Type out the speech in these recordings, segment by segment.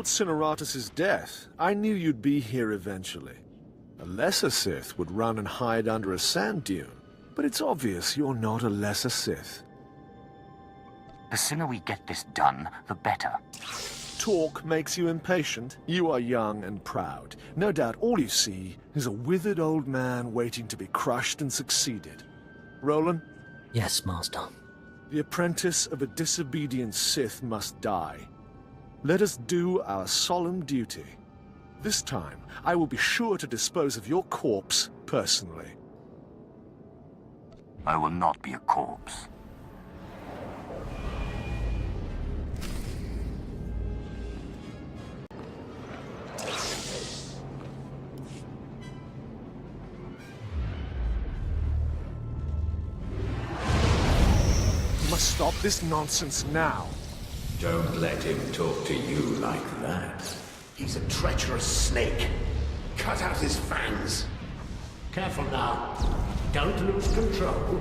Lord Cineratus's death, I knew you'd be here eventually. A lesser Sith would run and hide under a sand dune, but it's obvious you're not a lesser Sith. The sooner we get this done, the better. Talk makes you impatient. You are young and proud. No doubt all you see is a withered old man waiting to be crushed and succeeded. Roland? Yes, Master. The apprentice of a disobedient Sith must die. Let us do our solemn duty. This time, I will be sure to dispose of your corpse personally. I will not be a corpse. You must stop this nonsense now. Don't let him talk to you like that. He's a treacherous snake. Cut out his fangs. Careful now. Don't lose control.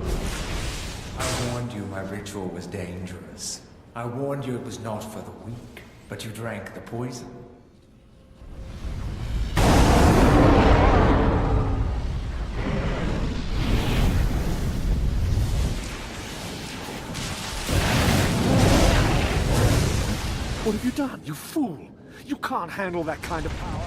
I warned you my ritual was dangerous. I warned you it was not for the weak, but you drank the poison. What have you done, you fool? You can't handle that kind of power.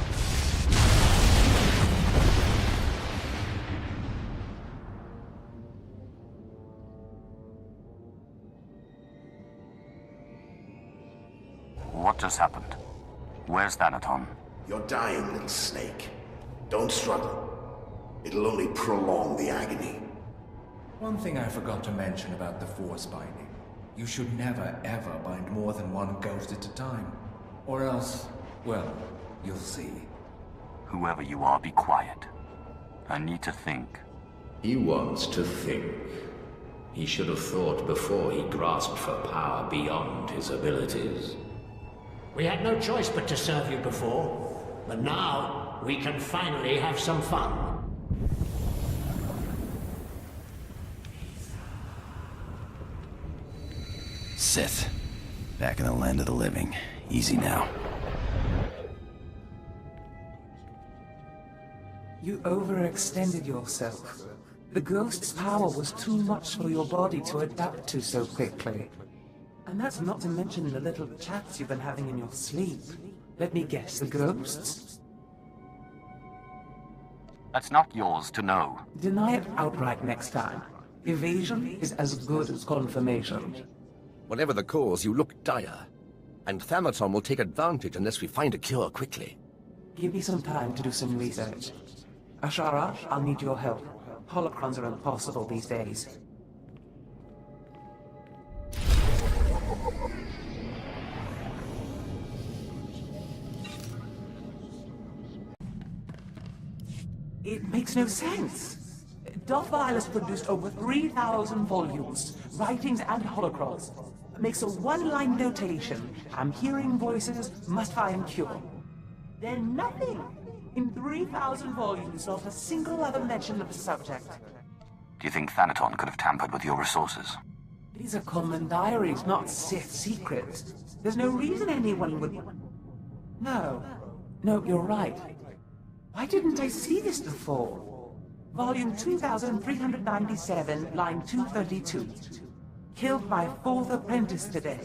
What just happened? Where's Thanaton? You're dying, little snake. Don't struggle. It'll only prolong the agony. One thing I forgot to mention about the Force binding. You should never, ever bind more than one ghost at a time. Or else, well, you'll see. Whoever you are, be quiet. I need to think. He wants to think. He should have thought before he grasped for power beyond his abilities. We had no choice but to serve you before, but now we can finally have some fun. Sith. Back in the land of the living. Easy now. You overextended yourself. The ghost's power was too much for your body to adapt to so quickly. And that's not to mention the little chats you've been having in your sleep. Let me guess, the ghosts? That's not yours to know. Deny it outright next time. Evasion is as good as confirmation. Whatever the cause, you look dire. And Thanaton will take advantage unless we find a cure quickly. Give me some time to do some research. Ashara, I'll need your help. Holocrons are impossible these days. It makes no sense. Darth Vile produced over 3,000 volumes, writings and holocrons. Makes a one-line notation. I'm hearing voices, must find cure. Then nothing. In 3,000 volumes, not a single other mention of the subject. Do you think Thanaton could have tampered with your resources? These are common diaries, not Sith secrets. There's no reason anyone would... No, you're right. Why didn't I see this before? Volume 2397, line 232. Killed my fourth apprentice today.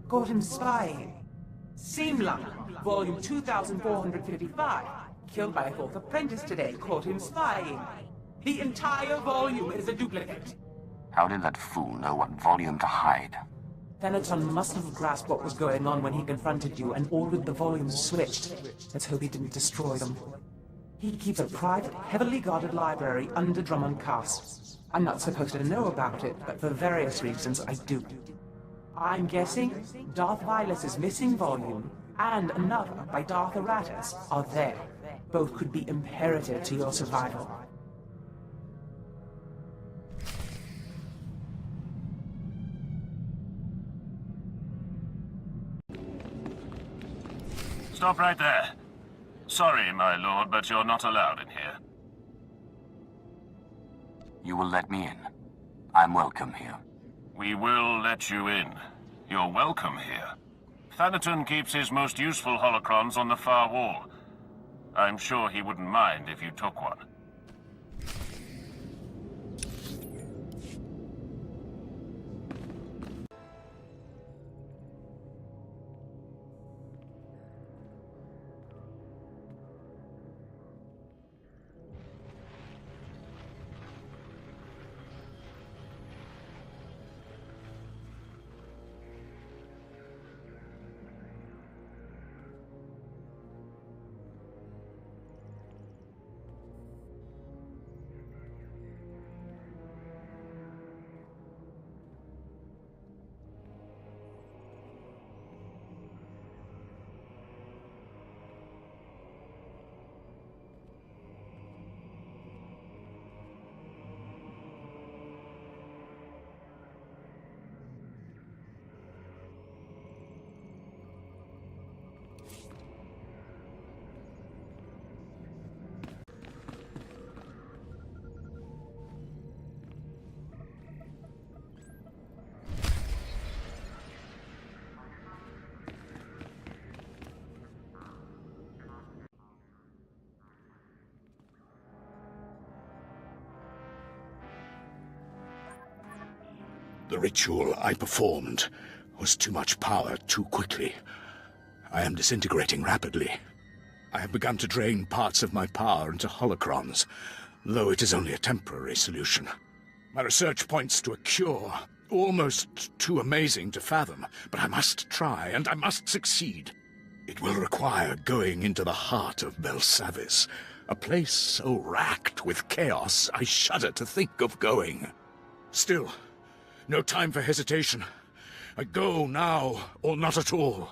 Caught him spying. Simla, volume 2455. Killed my fourth apprentice today. Caught him spying. The entire volume is a duplicate. How did that fool know what volume to hide? Thanaton must have grasped what was going on when he confronted you and ordered the volumes switched. Let's hope he didn't destroy them. He keeps a private, heavily guarded library under Drummond Castle. I'm not supposed to know about it, but for various reasons I do. I'm guessing Darth Vilus's missing volume and another by Darth Aratus are there. Both could be imperative to your survival. Stop right there. Sorry, my lord, but you're not allowed in here. You will let me in. I'm welcome here. We will let you in. You're welcome here. Thanaton keeps his most useful holocrons on the far wall. I'm sure he wouldn't mind if you took one. The ritual I performed was too much power too quickly. I am disintegrating rapidly. I have begun to drain parts of my power into holocrons, though it is only a temporary solution. My research points to a cure, almost too amazing to fathom, but I must try, and I must succeed. It will require going into the heart of Belsavis, a place so racked with chaos I shudder to think of going. Still, no time for hesitation. I go now, or not at all.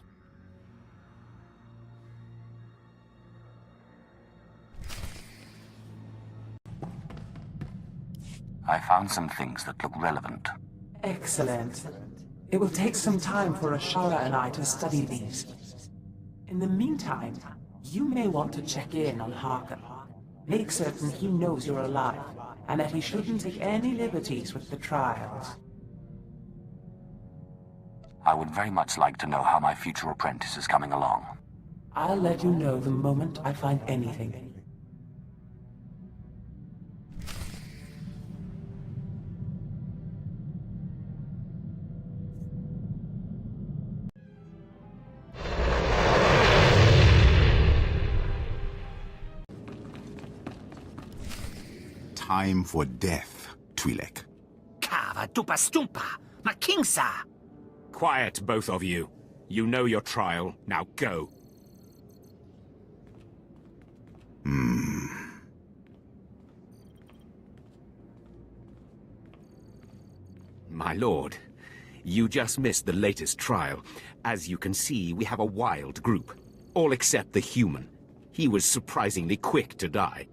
I found some things that look relevant. Excellent. It will take some time for Ashara and I to study these. In the meantime, you may want to check in on Harker. Make certain he knows you're alive, and that he shouldn't take any liberties with the trials. I would very much like to know how my future apprentice is coming along. I'll let you know the moment I find anything. Time for death, Twi'lek. Kava dupa stumpa, makingsa. Quiet, both of you. You know your trial. Now go. My lord, you just missed the latest trial. As you can see, we have a wild group. All except the human. He was surprisingly quick to die.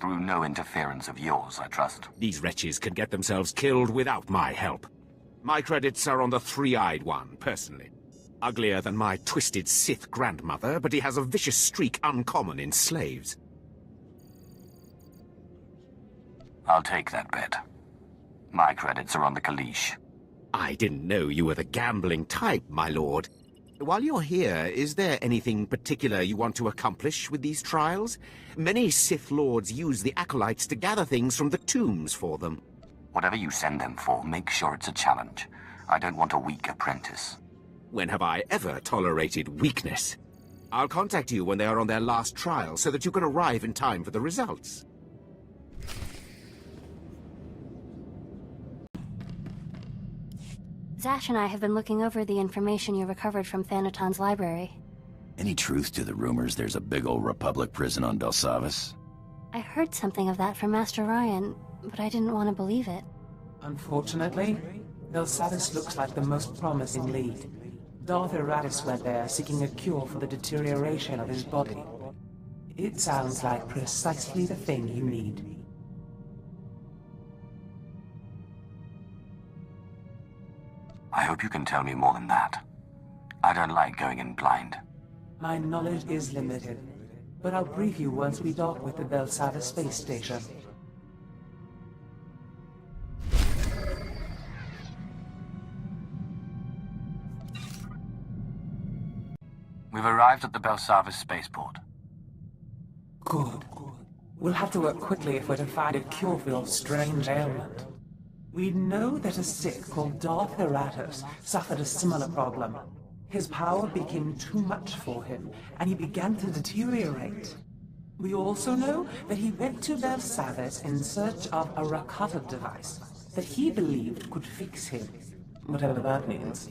Through no interference of yours, I trust. These wretches can get themselves killed without my help. My credits are on the three-eyed one, personally. Uglier than my twisted Sith grandmother, but he has a vicious streak uncommon in slaves. I'll take that bet. My credits are on the Kalish. I didn't know you were the gambling type, my lord. While you're here, is there anything particular you want to accomplish with these trials? Many Sith lords use the acolytes to gather things from the tombs for them. Whatever you send them for, make sure it's a challenge. I don't want a weak apprentice. When have I ever tolerated weakness? I'll contact you when they are on their last trial so that you can arrive in time for the results. Zash and I have been looking over the information you recovered from Thanaton's library. Any truth to the rumors there's a big old Republic prison on Belsavis? I heard something of that from Master Ryan, but I didn't want to believe it. Unfortunately, Belsavis looks like the most promising lead. Darth Eratis went there seeking a cure for the deterioration of his body. It sounds like precisely the thing you need. I hope you can tell me more than that. I don't like going in blind. My knowledge is limited, but I'll brief you once we dock with the Belsavis space station. We've arrived at the Belsavis spaceport. Good. We'll have to work quickly if we're to find a cure for your strange ailment. We know that a Sith called Darth Heratus suffered a similar problem. His power became too much for him, and he began to deteriorate. We also know that he went to Belsavis in search of a Rakata device that he believed could fix him, whatever that means.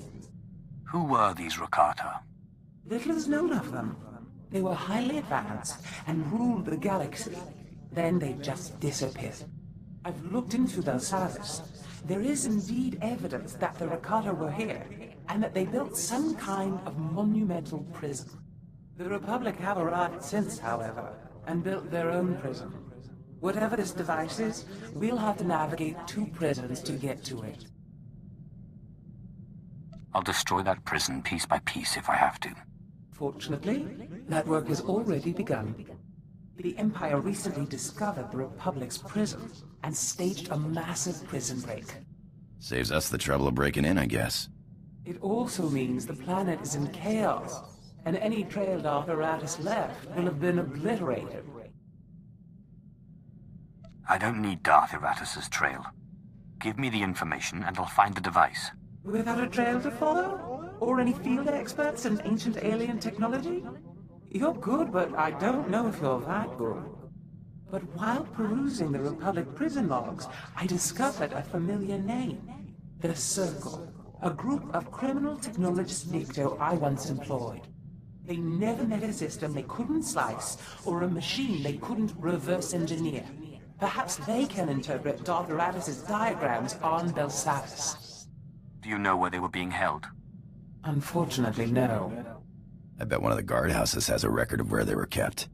Who were these Rakata? Little is known of them. They were highly advanced and ruled the galaxy. Then they just disappeared. I've looked into Belsavis. There is indeed evidence that the Rakata were here, and that they built some kind of monumental prison. The Republic have arrived since, however, and built their own prison. Whatever this device is, we'll have to navigate 2 prisons to get to it. I'll destroy that prison piece by piece if I have to. Fortunately, that work has already begun. The Empire recently discovered the Republic's prison and staged a massive prison break. Saves us the trouble of breaking in, I guess. It also means the planet is in chaos, and any trail Darth Heratus left will have been obliterated. I don't need Darth Heratus' trail. Give me the information and I'll find the device. Without a trail to follow? Or any field experts in ancient alien technology? You're good, but I don't know if you're that good. But while perusing the Republic prison logs, I discovered a familiar name. The Circle, a group of criminal technologist Nikto I once employed. They never met a system they couldn't slice, or a machine they couldn't reverse engineer. Perhaps they can interpret Darth Heratus' diagrams on Belsavis. Do you know where they were being held? Unfortunately, no. I bet one of the guardhouses has a record of where they were kept.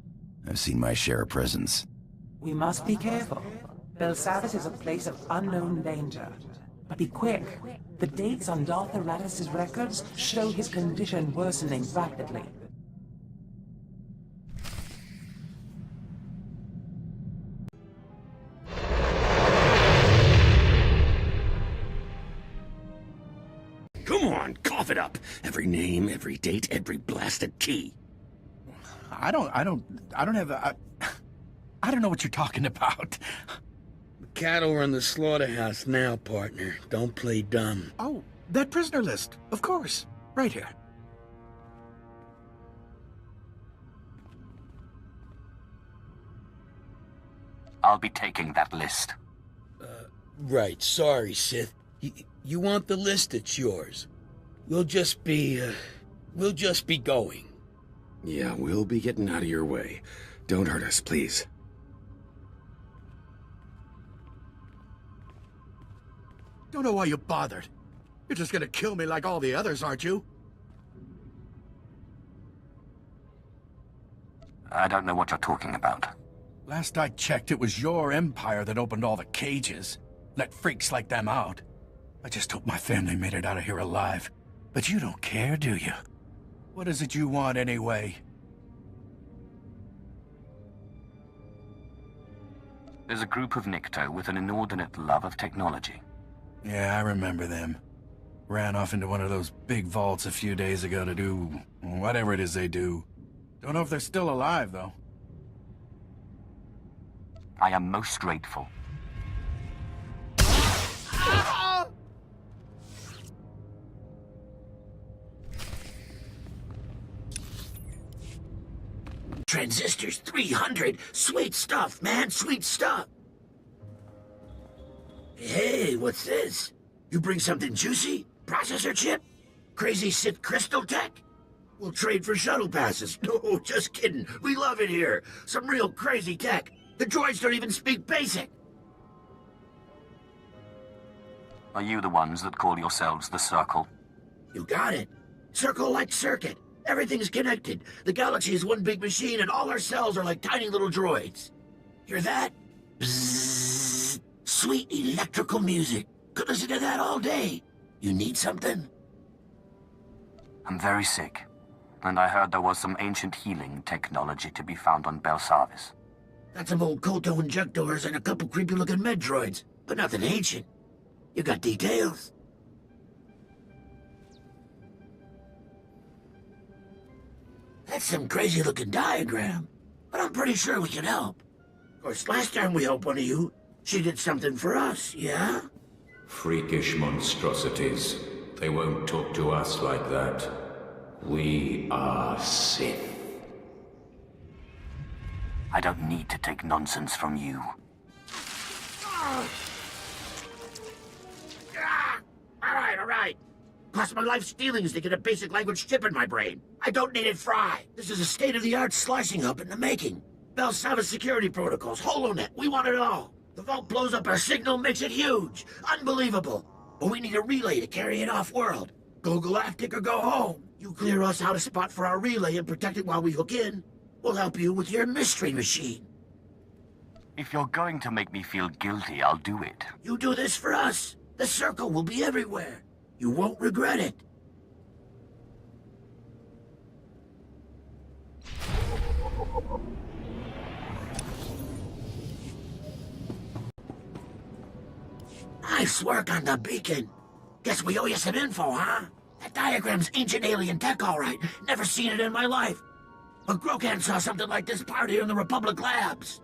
I've seen my share of prisons. We must be careful. Belsavis is a place of unknown danger. But be quick. The dates on Darth Heratus' records show his condition worsening rapidly. Come on, cough it up. Every name, every date, every blasted key. I don't know what you're talking about. Cattle run the slaughterhouse now, partner. Don't play dumb. Oh, that prisoner list. Of course. Right here. I'll be taking that list. Right. Sorry, Sith. You want the list? It's yours. We'll just be going. Yeah, we'll be getting out of your way. Don't hurt us, please. Don't know why you bothered. You're just gonna kill me like all the others, aren't you? I don't know what you're talking about. Last I checked, it was your empire that opened all the cages. Let freaks like them out. I just hope my family made it out of here alive. But you don't care, do you? What is it you want, anyway? There's a group of Nikto with an inordinate love of technology. Yeah, I remember them. Ran off into one of those big vaults a few days ago to do whatever it is they do. Don't know if they're still alive, though. I am most grateful. Transistors 300. Sweet stuff, man. Sweet stuff. Hey, what's this? You bring something juicy? Processor chip? Crazy Sith crystal tech? We'll trade for shuttle passes. No, just kidding. We love it here. Some real crazy tech. The droids don't even speak basic. Are you the ones that call yourselves the Circle? You got it. Circle like circuit. Everything's connected. The galaxy is one big machine and all our cells are like tiny little droids. Hear that? Bzzz. Sweet electrical music. Could listen to that all day. You need something? I'm very sick, and I heard there was some ancient healing technology to be found on Belsavis. Got some old Koto-injectors and a couple creepy-looking med droids, but nothing ancient. You got details? That's some crazy-looking diagram, but I'm pretty sure we can help. Of course, last time we helped one of you, she did something for us, yeah? Freakish monstrosities. They won't talk to us like that. We are Sith. I don't need to take nonsense from you. All right. Cost my life stealings to get a basic language chip in my brain. I don't need it fried. This is a state-of-the-art slicing hub in the making. Belsava's security protocols, HoloNet, we want it all. The vault blows up our signal, makes it huge. Unbelievable. But we need a relay to carry it off-world. Go galactic or go home. You clear us out a spot for our relay and protect it while we hook in. We'll help you with your mystery machine. If you're going to make me feel guilty, I'll do it. You do this for us, the circle will be everywhere. You won't regret it. Nice work on the beacon. Guess we owe you some info, huh? That diagram's ancient alien tech, all right. Never seen it in my life. But Grogan saw something like this party in the Republic labs.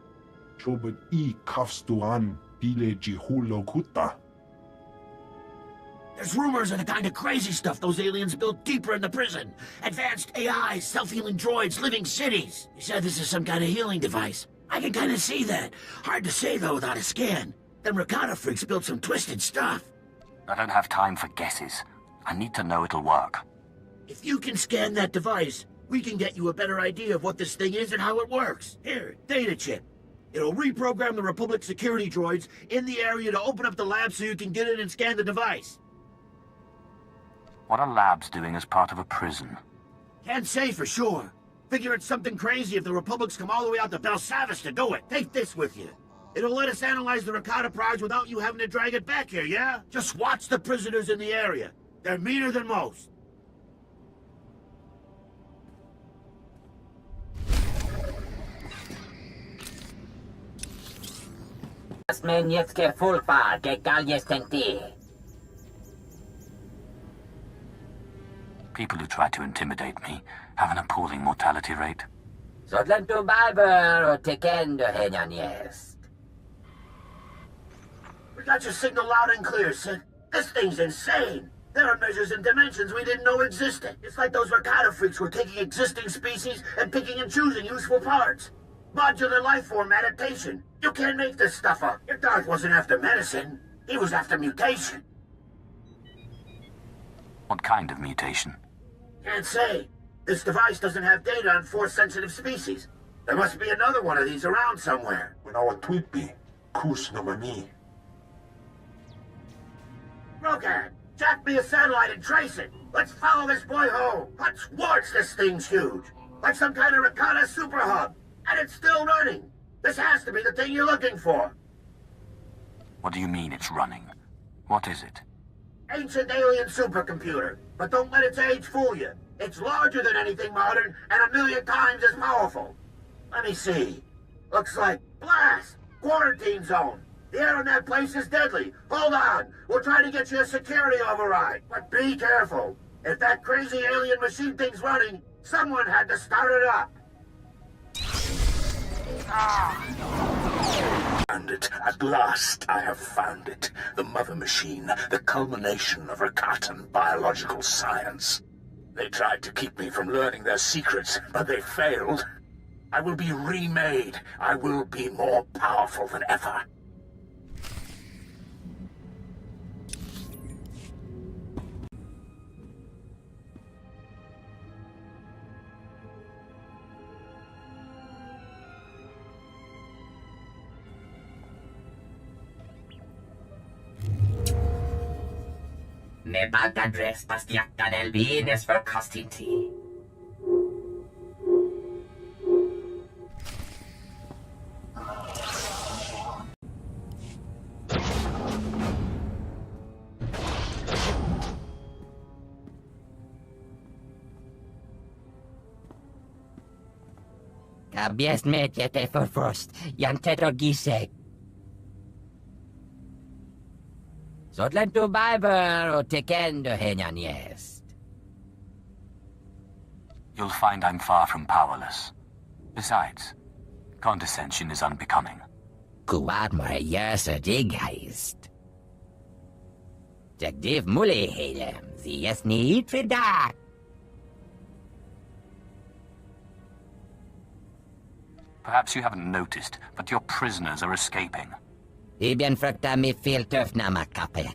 There's rumors of the kind of crazy stuff those aliens built deeper in the prison. Advanced AI, self-healing droids, living cities. He said this is some kind of healing device. I can kind of see that. Hard to say, though, without a scan. Them Rakata freaks built some twisted stuff. I don't have time for guesses. I need to know it'll work. If you can scan that device, we can get you a better idea of what this thing is and how it works. Here, data chip. It'll reprogram the Republic security droids in the area to open up the lab so you can get in and scan the device. What are labs doing as part of a prison? Can't say for sure. Figure it's something crazy if the Republic's come all the way out to Belsavis to do it. Take this with you. It'll let us analyze the Rakata prize without you having to drag it back here, yeah? Just watch the prisoners in the area. They're meaner than most. People who try to intimidate me have an appalling mortality rate. We got your signal loud and clear, Sid. This thing's insane. There are measures and dimensions we didn't know existed. It's like those Rakata freaks were taking existing species and picking and choosing useful parts. Modular life form adaptation. You can't make this stuff up. Your Darth wasn't after medicine. He was after mutation. What kind of mutation? Can't say. This device doesn't have data on Force-sensitive species. There must be another one of these around somewhere. Rogan, jack me a satellite and trace it. Let's follow this boy home. Let's watch this thing's huge. Like some kind of Rakata super hub. And it's still running. This has to be the thing you're looking for. What do you mean it's running? What is it? Ancient alien supercomputer. But don't let its age fool you. It's larger than anything modern and 1,000,000 times as powerful. Let me see. Looks like blast. Quarantine zone. The air in that place is deadly. Hold on. We'll try to get you a security override. But be careful. If that crazy alien machine thing's running, someone had to start it up. Found it. At last, I have found it. The mother machine, the culmination of Rakatan biological science. They tried to keep me from learning their secrets, but they failed. I will be remade. I will be more powerful than ever. Ne bagandres pastiakta del bienes for costinti. Kabies metjete for frost, jantetor gisek. Zodlen tu Biber o tekendo henyan jest. you'll find I'm far from powerless. Besides, condescension is unbecoming. Kuwad mo yasa digheist. Jagdiv muli helem, ziyas ni itridak. Perhaps you haven't noticed, but your prisoners are escaping. Ibyan frakta mi filterf na makape.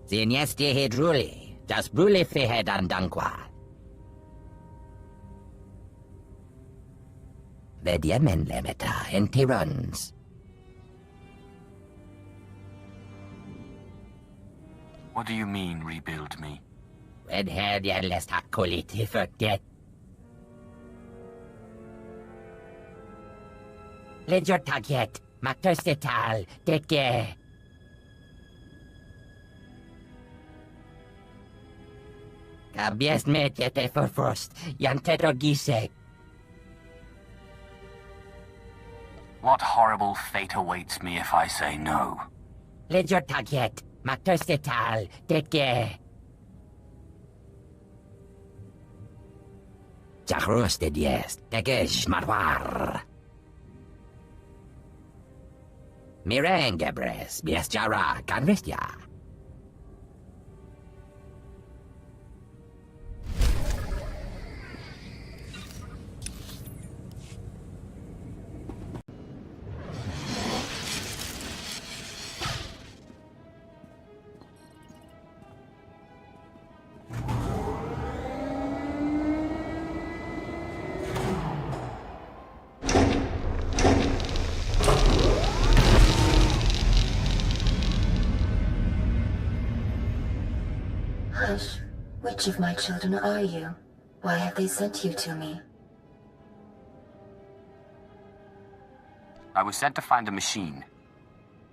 Zinyesti hidruli, das bruli fihed andangwa. Vedyamen lemeta en tirans. What do you mean, rebuild me? Vedhed yadlest hakoliti forget. Ledger taget, makterstetal, teke. Kabies met yete for frost, yantetor gisek. What horrible fate awaits me if I say no? Ledger taget, makterstetal, teke. Jachrosted yes, tekesh marwar. Mirengebres, bies jara, canvestia. Hush. Which of my children are you? Why have they sent you to me? I was sent to find a machine.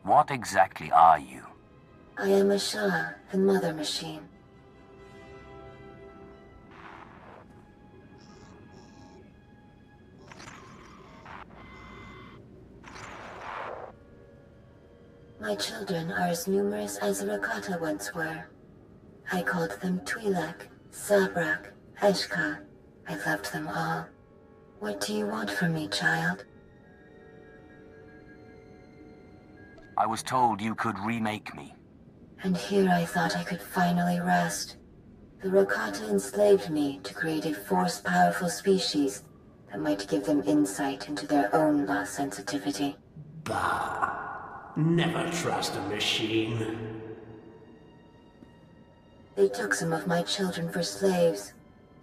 What exactly are you? I am a Shah, the mother machine. My children are as numerous as the Rakata once were. I called them Twi'lek, Sabrak, Eshka. I loved them all. What do you want from me, child? I was told you could remake me. And here I thought I could finally rest. The Rakata enslaved me to create a force-powerful species that might give them insight into their own lost sensitivity. Bah. Never trust a machine. They took some of my children for slaves,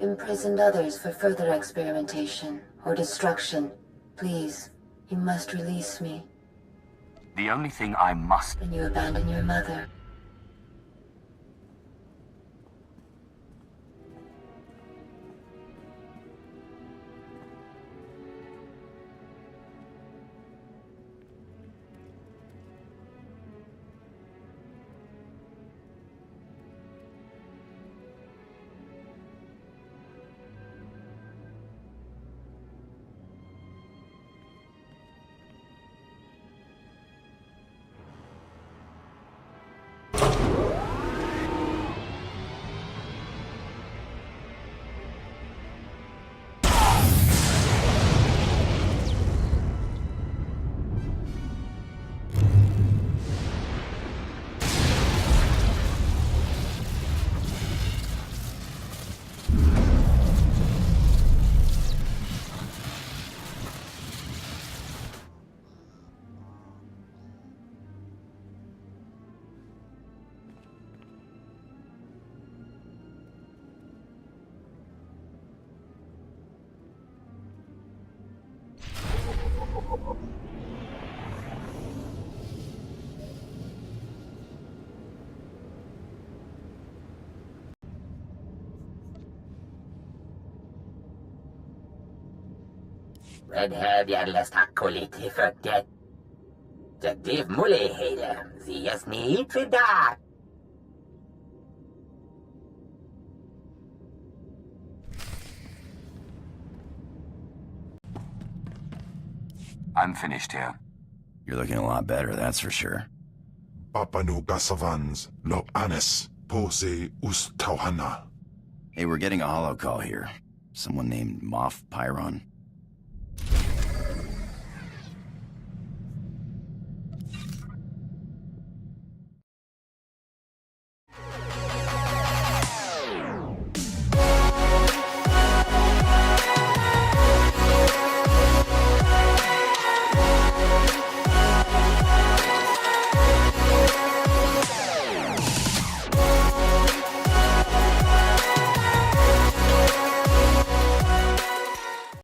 imprisoned others for further experimentation or destruction. Please, you must release me. The only thing I must... Then you abandon your mother. Redhead yadlest hakoliti forget. Jagdiv muli helem, ziyas ni itridak. I'm finished here. You're looking a lot better, that's for sure. Papanu Gasavans, Lo Anis, pose us tauhana. Hey, we're getting a holo call here. Someone named Moff Pyron.